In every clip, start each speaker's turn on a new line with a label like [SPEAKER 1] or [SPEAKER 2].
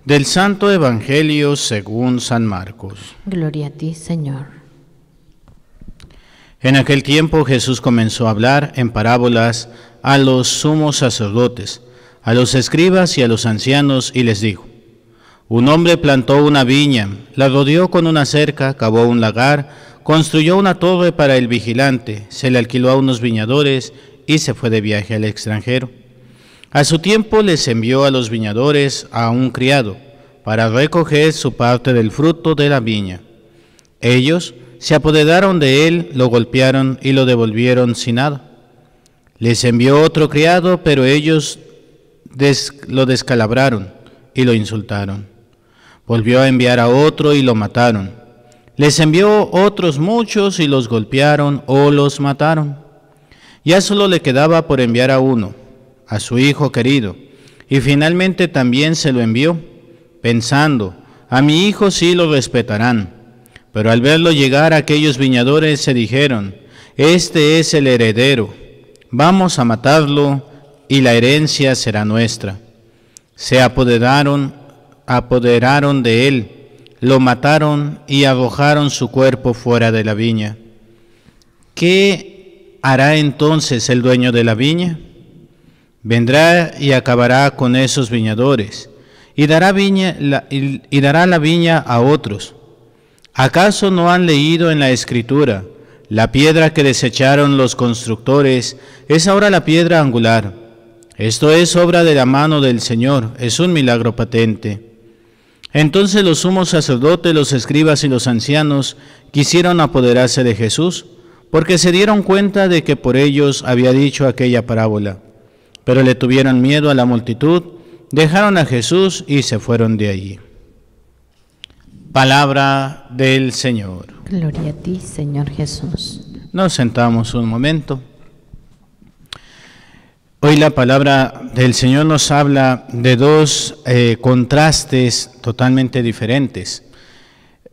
[SPEAKER 1] Del Santo Evangelio según San Marcos.
[SPEAKER 2] Gloria a ti, Señor.
[SPEAKER 1] En aquel tiempo Jesús comenzó a hablar en parábolas a los sumos sacerdotes, a los escribas y a los ancianos, y les dijo: Un hombre plantó una viña, la rodeó con una cerca, cavó un lagar, construyó una torre para el vigilante, se le alquiló a unos viñadores y se fue de viaje al extranjero. A su tiempo les envió a los viñadores a un criado para recoger su parte del fruto de la viña. Ellos se apoderaron de él, lo golpearon y lo devolvieron sin nada. Les envió otro criado, pero ellos lo descalabraron y lo insultaron. Volvió a enviar a otro y lo mataron. Les envió otros muchos y los golpearon o los mataron. Ya solo le quedaba por enviar a uno, a su hijo querido, y finalmente también se lo envió, pensando: a mi hijo sí lo respetarán. Pero al verlo llegar, aquellos viñadores se dijeron: este es el heredero, vamos a matarlo y la herencia será nuestra. Se apoderaron de él, lo mataron y arrojaron su cuerpo fuera de la viña. ¿Qué hará entonces el dueño de la viña? Vendrá y acabará con esos viñadores y dará la viña a otros. ¿Acaso no han leído en la Escritura: la piedra que desecharon los constructores es ahora la piedra angular? Esto es obra de la mano del Señor, es un milagro patente. Entonces los sumos sacerdotes, los escribas y los ancianos quisieron apoderarse de Jesús, porque se dieron cuenta de que por ellos había dicho aquella parábola. Pero le tuvieron miedo a la multitud, dejaron a Jesús y se fueron de allí. Palabra del Señor.
[SPEAKER 2] Gloria a ti, Señor Jesús.
[SPEAKER 1] Nos sentamos un momento. Hoy la palabra del Señor nos habla de dos contrastes totalmente diferentes.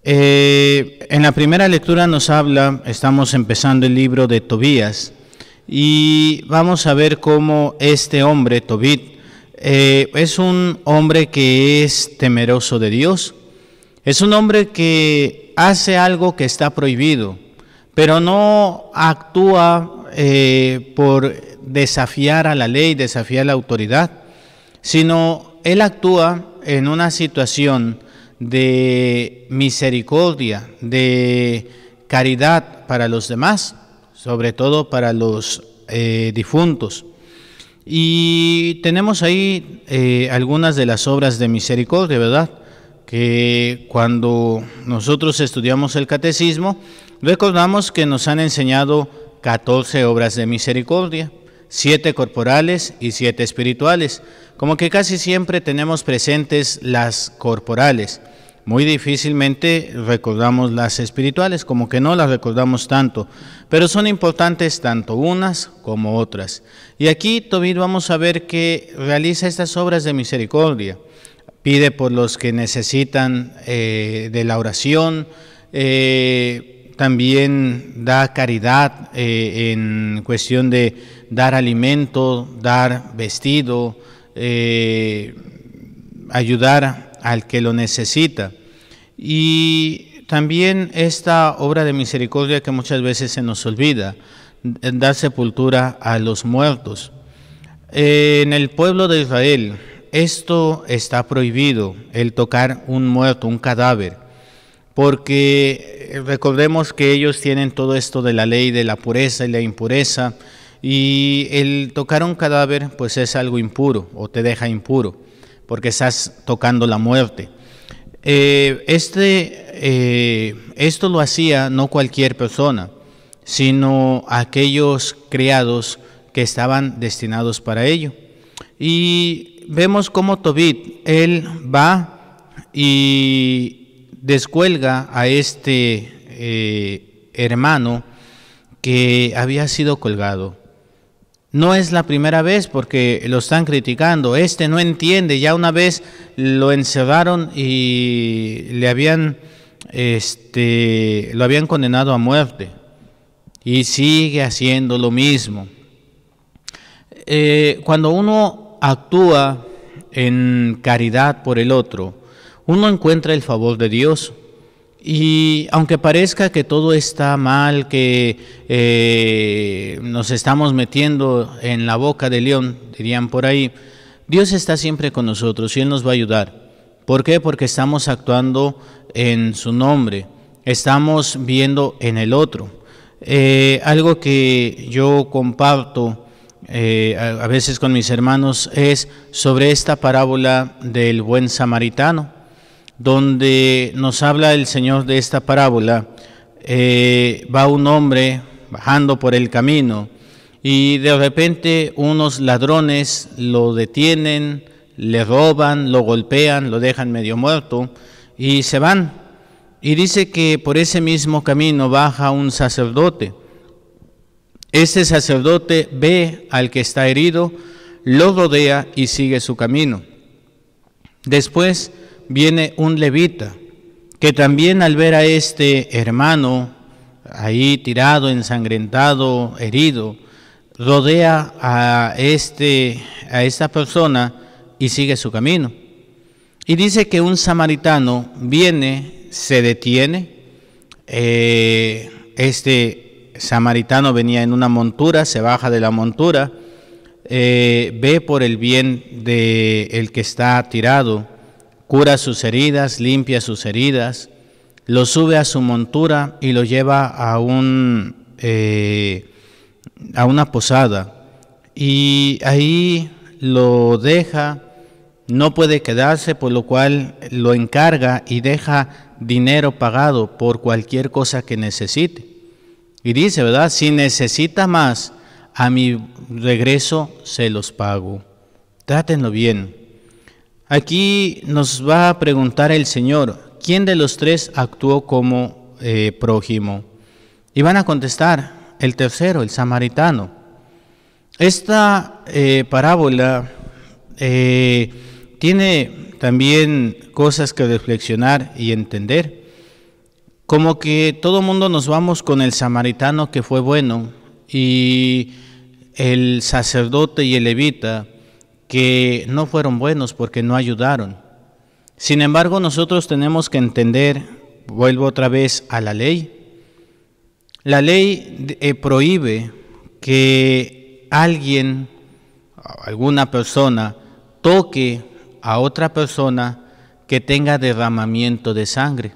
[SPEAKER 1] En la primera lectura nos habla, estamos empezando el libro de Tobías, y vamos a ver cómo este hombre, Tobit, es un hombre que es temeroso de Dios. Es un hombre que hace algo que está prohibido, pero no actúa por desafiar a la ley, desafiar la autoridad, sino él actúa en una situación de misericordia, de caridad para los demás, sobre todo para los difuntos. Y tenemos ahí algunas de las obras de misericordia, ¿verdad? Que cuando nosotros estudiamos el catecismo, recordamos que nos han enseñado 14 obras de misericordia, 7 corporales y 7 espirituales. Como que casi siempre tenemos presentes las corporales. Muy difícilmente recordamos las espirituales, como que no las recordamos tanto, pero son importantes tanto unas como otras. Y aquí Tobit vamos a ver que realiza estas obras de misericordia. Pide por los que necesitan de la oración, también da caridad en cuestión de dar alimento, dar vestido, ayudar al que lo necesita. Y también esta obra de misericordia que muchas veces se nos olvida, dar sepultura a los muertos. En el pueblo de Israel esto está prohibido, el tocar un muerto, un cadáver, porque recordemos que ellos tienen todo esto de la ley de la pureza y la impureza, y el tocar un cadáver pues es algo impuro o te deja impuro, porque estás tocando la muerte. Esto lo hacía no cualquier persona, sino aquellos criados que estaban destinados para ello. Y vemos cómo Tobit, él va y descuelga a este hermano que había sido colgado. No es la primera vez, porque lo están criticando. Este no entiende, ya una vez lo encerraron y lo habían condenado a muerte. Y sigue haciendo lo mismo. Cuando uno actúa en caridad por el otro, uno encuentra el favor de Dios. Y aunque parezca que todo está mal, que nos estamos metiendo en la boca del león, dirían por ahí, Dios está siempre con nosotros y Él nos va a ayudar. ¿Por qué? Porque estamos actuando en su nombre, estamos viendo en el otro. Algo que yo comparto a veces con mis hermanos es sobre esta parábola del buen samaritano, donde nos habla el Señor de esta parábola. Va un hombre bajando por el camino y de repente unos ladrones lo detienen, le roban, lo golpean, lo dejan medio muerto y se van. Y dice que por ese mismo camino baja un sacerdote. Este sacerdote ve al que está herido, lo rodea y sigue su camino. Después viene un levita, que también al ver a este hermano ahí tirado, ensangrentado, herido, rodea a esta persona y sigue su camino. Y dice que un samaritano viene, se detiene. Este samaritano venía en una montura, se baja de la montura, ve por el bien del que está tirado, cura sus heridas, limpia sus heridas, lo sube a su montura y lo lleva a una posada. Y ahí lo deja, no puede quedarse, por lo cual lo encarga y deja dinero pagado por cualquier cosa que necesite. Y dice, ¿verdad? Si necesita más, a mi regreso se los pago. Trátenlo bien. Aquí nos va a preguntar el Señor, ¿quién de los tres actuó como prójimo? Y van a contestar, el tercero, el samaritano. Esta parábola tiene también cosas que reflexionar y entender. Como que todo mundo nos vamos con el samaritano que fue bueno y el sacerdote y el levita que no fueron buenos porque no ayudaron. Sin embargo, nosotros tenemos que entender, vuelvo otra vez a la ley. La ley prohíbe que alguien, alguna persona, toque a otra persona que tenga derramamiento de sangre.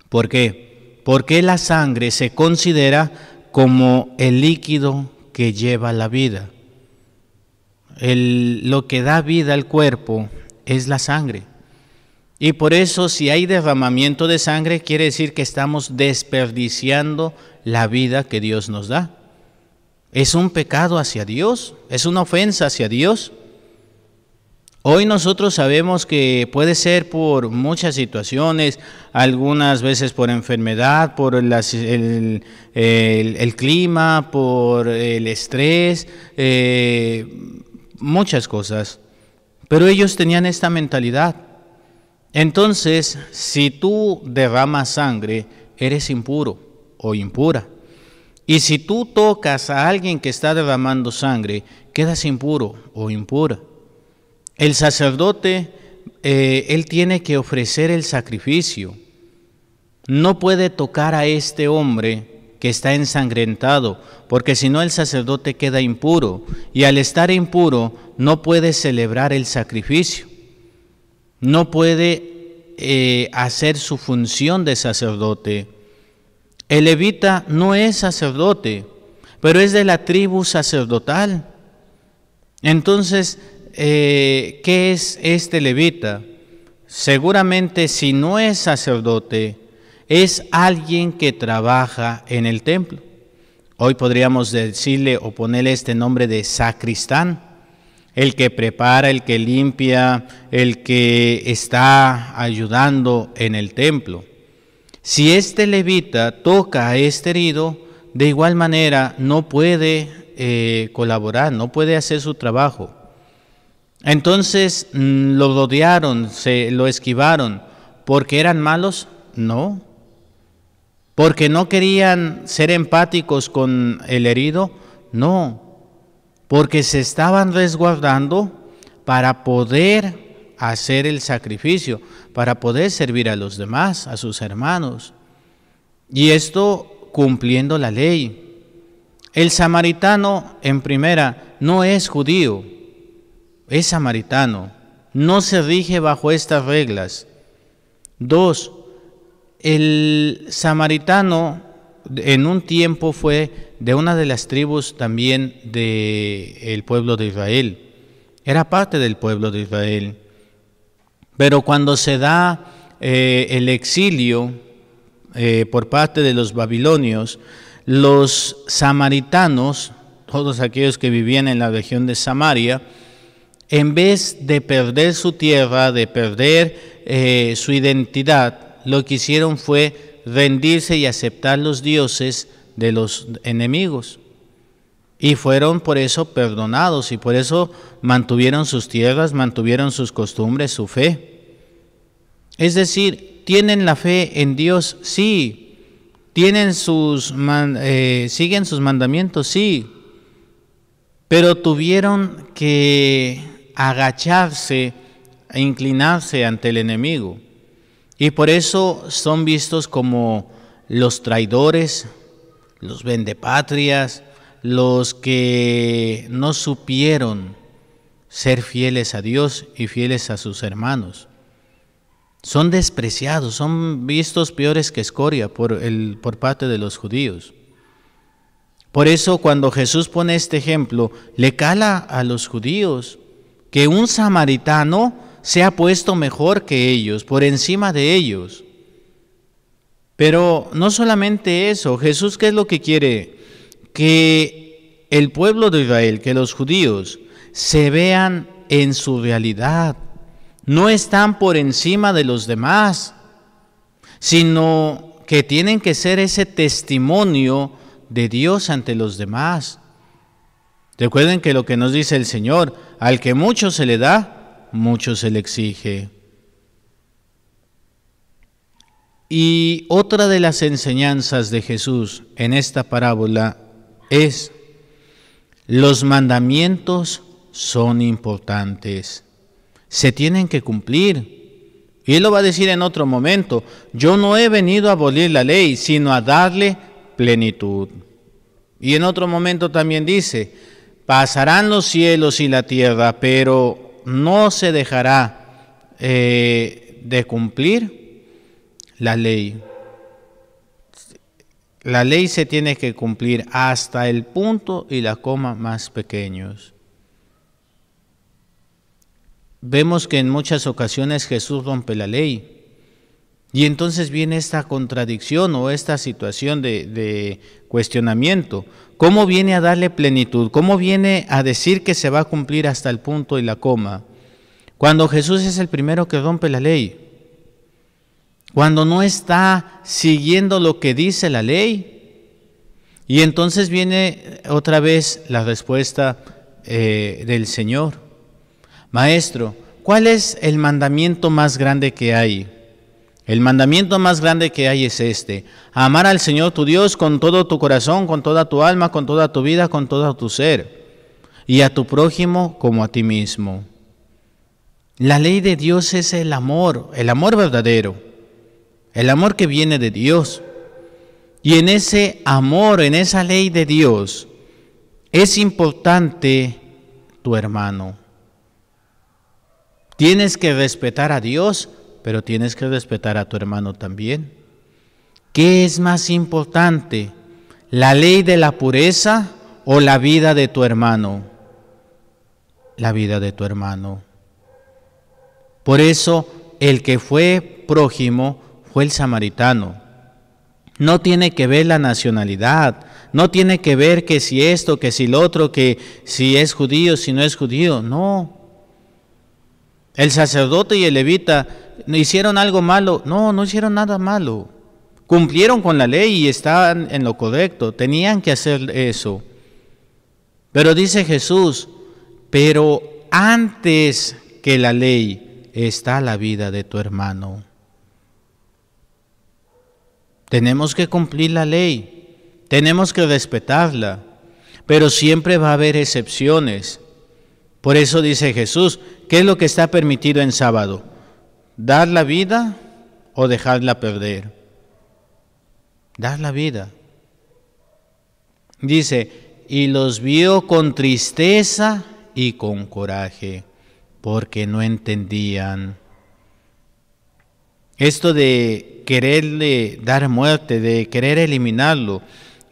[SPEAKER 1] ¿Por qué? Porque la sangre se considera como el líquido que lleva la vida. Lo que da vida al cuerpo es la sangre. Y por eso, si hay derramamiento de sangre, quiere decir que estamos desperdiciando la vida que Dios nos da. Es un pecado hacia Dios, es una ofensa hacia Dios. Hoy nosotros sabemos que puede ser por muchas situaciones, algunas veces por enfermedad, por el clima, por el estrés, muchas cosas. Pero ellos tenían esta mentalidad. Entonces, si tú derramas sangre, eres impuro o impura. Y si tú tocas a alguien que está derramando sangre, quedas impuro o impura. El sacerdote, él tiene que ofrecer el sacrificio. No puede tocar a este hombre que está ensangrentado, porque si no el sacerdote queda impuro. Y al estar impuro, no puede celebrar el sacrificio. No puede hacer su función de sacerdote. El levita no es sacerdote, pero es de la tribu sacerdotal. Entonces, ¿qué es este levita? Seguramente, si no es sacerdote, es alguien que trabaja en el templo. Hoy podríamos decirle o ponerle este nombre de sacristán, el que prepara, el que limpia, el que está ayudando en el templo. Si este levita toca a este herido, de igual manera no puede colaborar, no puede hacer su trabajo. Entonces lo rodearon, lo esquivaron, ¿porque eran malos? No. ¿Porque no querían ser empáticos con el herido? No. Porque se estaban resguardando para poder hacer el sacrificio, para poder servir a los demás, a sus hermanos. Y esto cumpliendo la ley. El samaritano, en primera, no es judío, es samaritano, no se rige bajo estas reglas. 2, el samaritano en un tiempo fue de una de las tribus también del pueblo de Israel, era parte del pueblo de Israel. Pero cuando se da el exilio por parte de los babilonios, los samaritanos, todos aquellos que vivían en la región de Samaria, en vez de perder su tierra, de perder su identidad, lo que hicieron fue rendirse y aceptar los dioses de los enemigos. Y fueron por eso perdonados y por eso mantuvieron sus tierras, mantuvieron sus costumbres, su fe. Es decir, ¿tienen la fe en Dios? Sí. ¿Tienen siguen sus mandamientos? Sí. Pero tuvieron que agacharse e inclinarse ante el enemigo. Y por eso son vistos como los traidores, los vendepatrias, los que no supieron ser fieles a Dios y fieles a sus hermanos. Son despreciados, son vistos peores que escoria por parte de los judíos. Por eso cuando Jesús pone este ejemplo, le cala a los judíos que un samaritano sea puesto mejor que ellos, por encima de ellos. Pero no solamente eso, Jesús, ¿qué es lo que quiere? Que el pueblo de Israel, que los judíos se vean en su realidad. No están por encima de los demás, sino que tienen que ser ese testimonio de Dios ante los demás. Recuerden que lo que nos dice el Señor, al que mucho se le da, mucho se le exige. Y otra de las enseñanzas de Jesús en esta parábola es: los mandamientos son importantes, se tienen que cumplir. Y Él lo va a decir en otro momento: yo no he venido a abolir la ley, sino a darle plenitud. Y en otro momento también dice: pasarán los cielos y la tierra, pero no se dejará de cumplir la ley. La ley se tiene que cumplir hasta el punto y la coma más pequeños. Vemos que en muchas ocasiones Jesús rompe la ley. Y entonces viene esta contradicción o esta situación de cuestionamiento. ¿Cómo viene a darle plenitud? ¿Cómo viene a decir que se va a cumplir hasta el punto y la coma? Cuando Jesús es el primero que rompe la ley. Cuando no está siguiendo lo que dice la ley. Y entonces viene otra vez la respuesta del Señor. Maestro, ¿cuál es el mandamiento más grande que hay? El mandamiento más grande que hay es este: amar al Señor tu Dios con todo tu corazón, con toda tu alma, con toda tu vida, con todo tu ser, y a tu prójimo como a ti mismo. La ley de Dios es el amor verdadero, el amor que viene de Dios. Y en ese amor, en esa ley de Dios, es importante tu hermano. Tienes que respetar a Dios, pero tienes que respetar a tu hermano también. ¿Qué es más importante? ¿La ley de la pureza o la vida de tu hermano? La vida de tu hermano. Por eso el que fue prójimo fue el samaritano. No tiene que ver la nacionalidad, no tiene que ver que si esto, que si lo otro, que si es judío, si no es judío, no. El sacerdote y el levita hicieron algo malo. No, no hicieron nada malo. Cumplieron con la ley y estaban en lo correcto. Tenían que hacer eso. Pero dice Jesús, pero antes que la ley está la vida de tu hermano. Tenemos que cumplir la ley. Tenemos que respetarla. Pero siempre va a haber excepciones. Por eso dice Jesús, ¿qué es lo que está permitido en sábado? ¿Dar la vida o dejarla perder? Dar la vida. Dice, y los vio con tristeza y con coraje, porque no entendían. Esto de quererle dar muerte, de querer eliminarlo,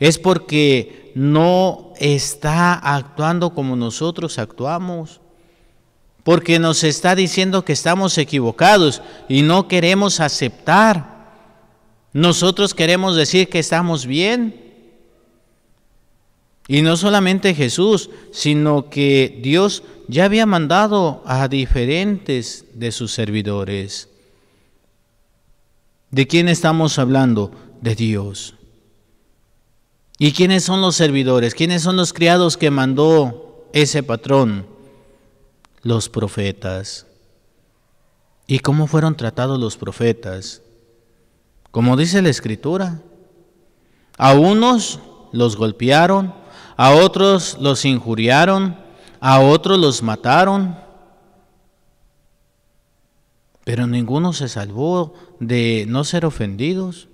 [SPEAKER 1] es porque no está actuando como nosotros actuamos, porque nos está diciendo que estamos equivocados y no queremos aceptar. Nosotros queremos decir que estamos bien. Y no solamente Jesús, sino que Dios ya había mandado a diferentes de sus servidores. ¿De quién estamos hablando? De Dios. ¿Y quiénes son los servidores? ¿Quiénes son los criados que mandó ese patrón? Los profetas. ¿Y cómo fueron tratados los profetas? Como dice la Escritura, a unos los golpearon, a otros los injuriaron, a otros los mataron, pero ninguno se salvó de no ser ofendidos.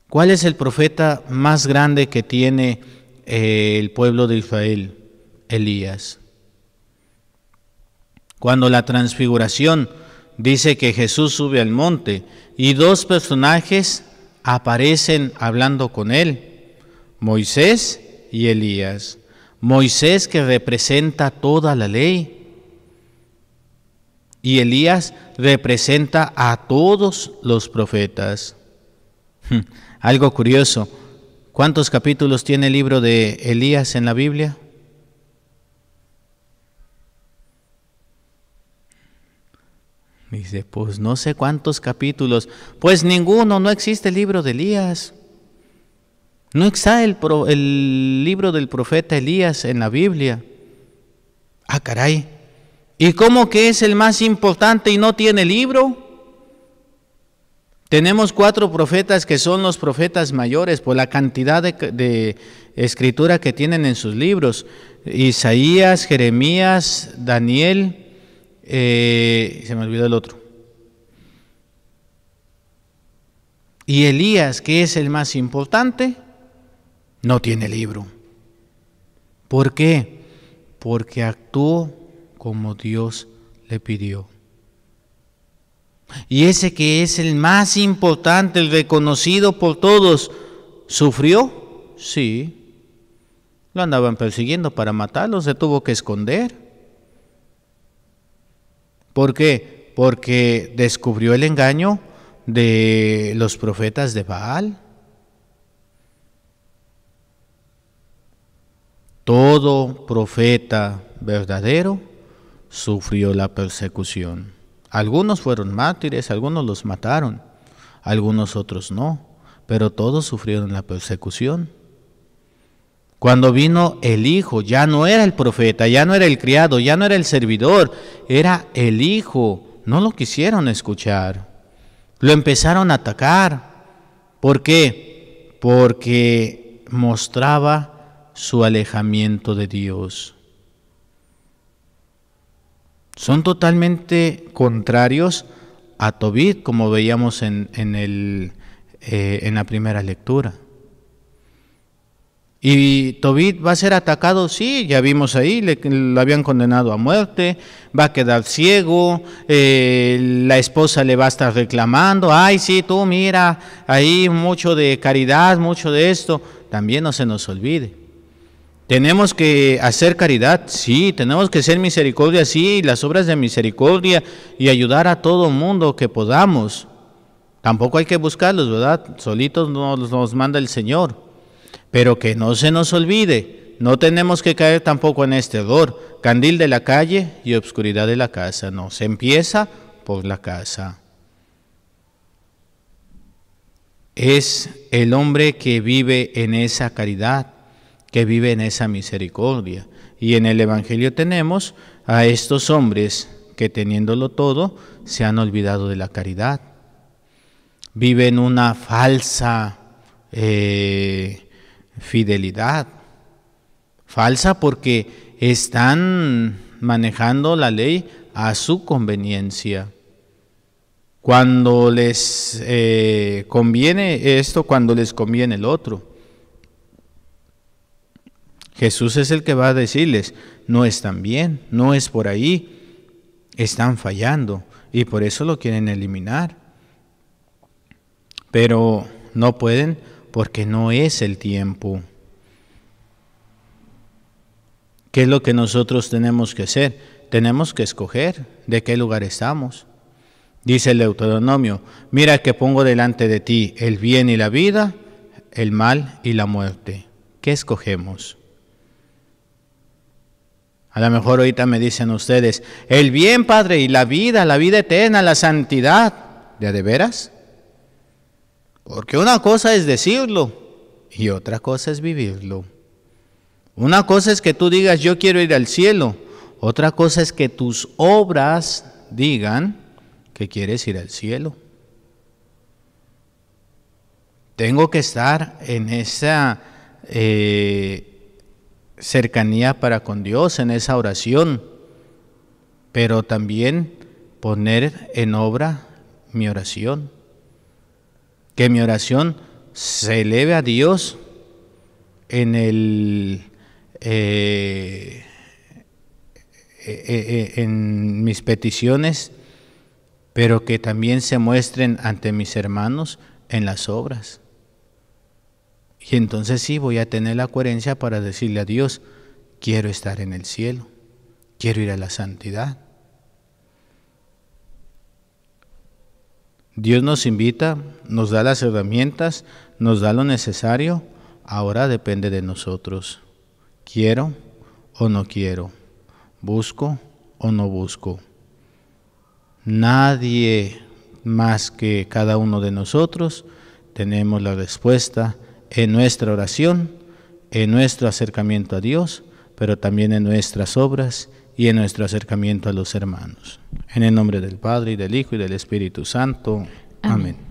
[SPEAKER 1] ¿Cuál es el profeta más grande que tiene el pueblo de Israel? Elías. Cuando la transfiguración dice que Jesús sube al monte y dos personajes aparecen hablando con él, Moisés y Elías. Moisés, que representa toda la ley, y Elías representa a todos los profetas. Algo curioso, ¿cuántos capítulos tiene el libro de Elías en la Biblia? Dice, pues no sé cuántos capítulos. Pues ninguno, no existe el libro de Elías. No está el libro del profeta Elías en la Biblia. Ah, caray. ¿Y cómo que es el más importante y no tiene libro? Tenemos 4 profetas que son los profetas mayores por la cantidad de escritura que tienen en sus libros. Isaías, Jeremías, Daniel, se me olvidó el otro. Y Elías, que es el más importante, no tiene libro. ¿Por qué? Porque actuó como Dios le pidió. Y ese que es el más importante, el reconocido por todos, ¿sufrió? Sí. Lo andaban persiguiendo para matarlo, se tuvo que esconder. ¿Por qué? Porque descubrió el engaño de los profetas de Baal. Todo profeta verdadero sufrió la persecución. Algunos fueron mártires, algunos los mataron, algunos otros no, pero todos sufrieron la persecución. Cuando vino el Hijo, ya no era el profeta, ya no era el criado, ya no era el servidor, era el Hijo. No lo quisieron escuchar, lo empezaron a atacar. ¿Por qué? Porque mostraba su alejamiento de Dios. Son totalmente contrarios a Tobit, como veíamos en la primera lectura. ¿Y Tobit va a ser atacado? Sí, ya vimos ahí, lo habían condenado a muerte, va a quedar ciego, la esposa le va a estar reclamando, ay sí, tú mira, ahí mucho de caridad, mucho de esto. También no se nos olvide. ¿Tenemos que hacer caridad? Sí. ¿Tenemos que hacer misericordia? Sí. Las obras de misericordia y ayudar a todo mundo que podamos. Tampoco hay que buscarlos, ¿verdad? Solitos nos manda el Señor. Pero que no se nos olvide, no tenemos que caer tampoco en este error. Candil de la calle y obscuridad de la casa. No, se empieza por la casa. Es el hombre que vive en esa caridad, que vive en esa misericordia. Y en el Evangelio tenemos a estos hombres que teniéndolo todo, se han olvidado de la caridad. Viven una falsa fidelidad. Falsa porque están manejando la ley a su conveniencia. Cuando les conviene esto, cuando les conviene el otro. Jesús es el que va a decirles, no están bien, no es por ahí, están fallando y por eso lo quieren eliminar. Pero no pueden porque no es el tiempo. ¿Qué es lo que nosotros tenemos que hacer? Tenemos que escoger de qué lugar estamos. Dice el Deuteronomio, mira que pongo delante de ti el bien y la vida, el mal y la muerte. ¿Qué escogemos? A lo mejor ahorita me dicen ustedes, el bien, Padre, y la vida eterna, la santidad. ¿De veras? Porque una cosa es decirlo y otra cosa es vivirlo. Una cosa es que tú digas, yo quiero ir al cielo. Otra cosa es que tus obras digan que quieres ir al cielo. Tengo que estar en esa cercanía para con Dios, en esa oración, pero también poner en obra mi oración. Que mi oración se eleve a Dios en en mis peticiones, pero que también se muestren ante mis hermanos en las obras. Y entonces sí voy a tener la coherencia para decirle a Dios, quiero estar en el cielo, quiero ir a la santidad. Dios nos invita, nos da las herramientas, nos da lo necesario, ahora depende de nosotros. ¿Quiero o no quiero? ¿Busco o no busco? Nadie más que cada uno de nosotros tenemos la respuesta en nuestra oración, en nuestro acercamiento a Dios, pero también en nuestras obras y en nuestro acercamiento a los hermanos. En el nombre del Padre, y del Hijo, y del Espíritu Santo. Amén.